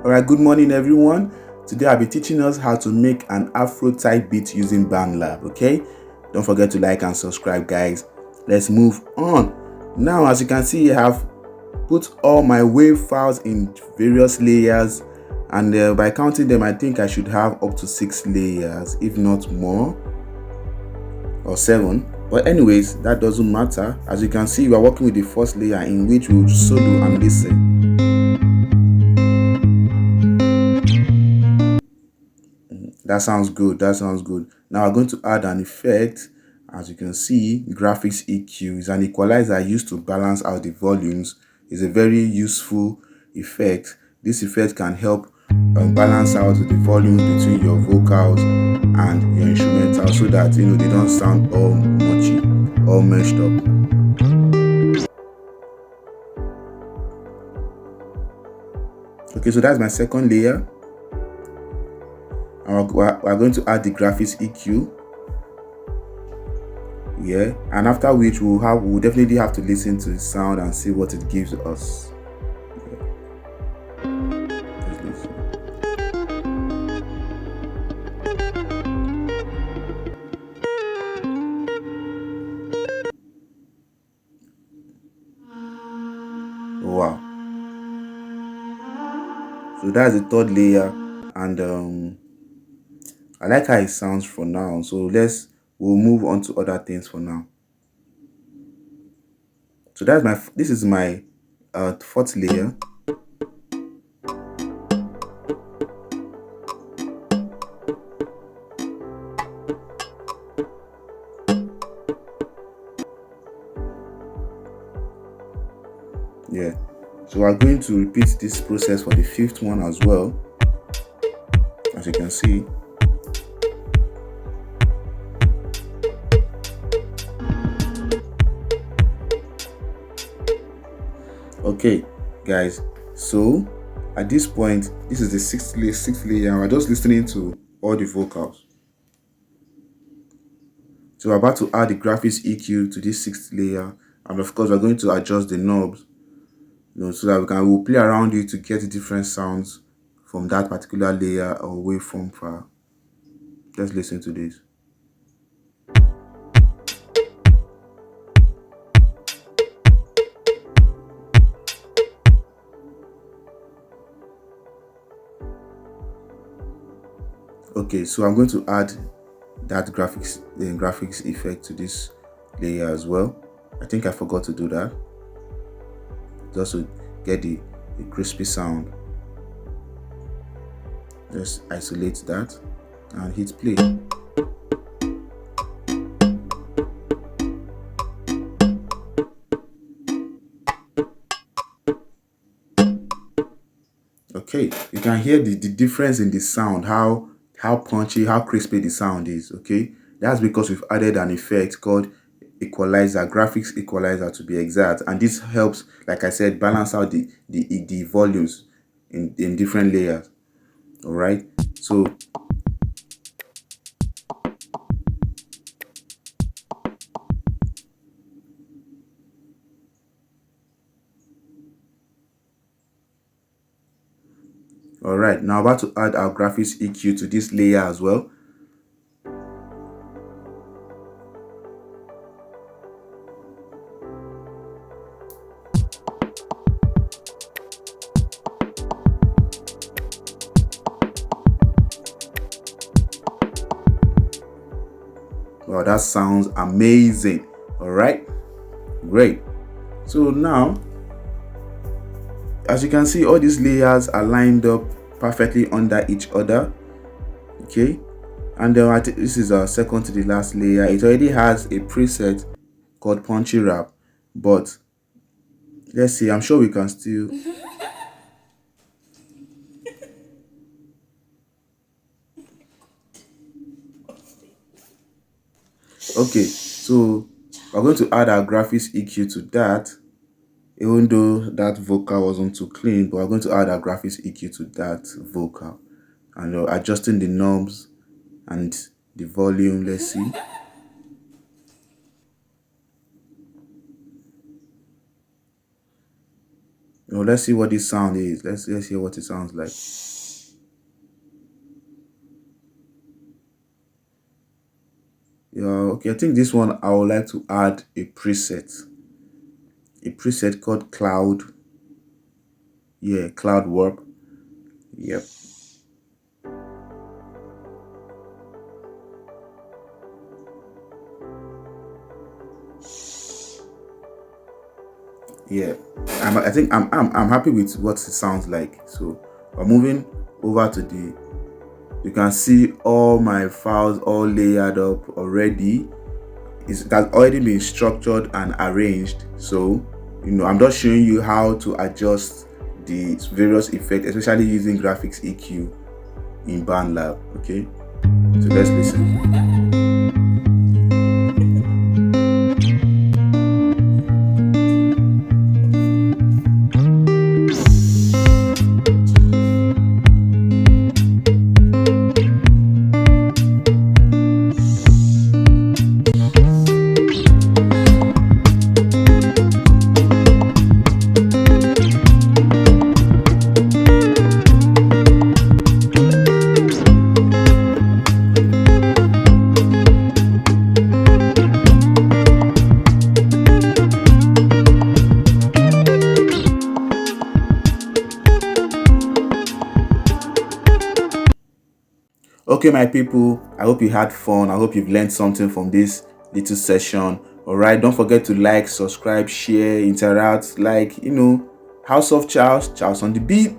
Alright, good morning everyone. Today I'll be teaching us how to make an Afro type beat using BandLab, okay? Don't forget to like and subscribe, guys. Let's move on. Now, as you can see, I have put all my wave files in various layers, and by counting them, I think I should have up to 6 layers, if not more, or 7. But anyways, that doesn't matter. As you can see, we are working with the first layer, in which we will solo and listen. That sounds good. That sounds good. Now we're going to add an effect. As you can see, graphics EQ is an equalizer used to balance out the volumes. It's a very useful effect. This effect can help balance out the volumes between your vocals and your instrumental, so that they don't sound all mushy, all meshed up. Okay, so that's my second layer. And we're going to add the graphics EQ. Yeah, and after which we'll definitely have to listen to the sound and see what it gives us. Let's listen. Wow. So that's the third layer, and I like how it sounds for now. So we'll move on to other things for now. So this is my fourth layer. Yeah, so we're going to repeat this process for the fifth one as well, as you can see. Okay, guys, so at this point, this is the sixth layer, and we're just listening to all the vocals. So we're about to add the graphics EQ to this sixth layer, and of course we're going to adjust the knobs, so that we'll play around it to get different sounds from that particular layer or waveform file. Let's listen to this. Okay, so I'm going to add that graphics effect to this layer as well. I think I forgot to do that, just to get the crispy sound. Just isolate that and hit play. Okay, you can hear the difference in the sound, how punchy, how crispy the sound is. Okay, that's because we've added an effect called equalizer, graphics equalizer to be exact, and this helps, like I said, balance out the volumes in different layers. All right, so all right, now about to add our graphics EQ to this layer as well. Wow, that sounds amazing. All right, great. So now, as you can see, all these layers are lined up perfectly under each other. Okay, and then this is our second to the last layer. It already has a preset called punchy rap, but let's see, I'm sure we can still okay, so we're going to add our graphics EQ to that. Even though that vocal wasn't too clean, but we're going to add our graphics EQ to that vocal, and adjusting the knobs and the volume. Let's see. Now let's see what this sound is. Let's hear what it sounds like. Yeah, okay, I think this one I would like to add a preset. A preset called cloud. Yeah, cloud warp. Yep. Yeah. I think I'm happy with what it sounds like. So we're moving over to the, you can see all my files all layered up already. It has already been structured and arranged. So I'm just showing you how to adjust the various effects, especially using graphics EQ in BandLab. Okay, so let's listen. Okay, my people, I hope you had fun. I hope you've learned something from this little session. All right, don't forget to like, subscribe, share, interact, like, House of Charles on the beat.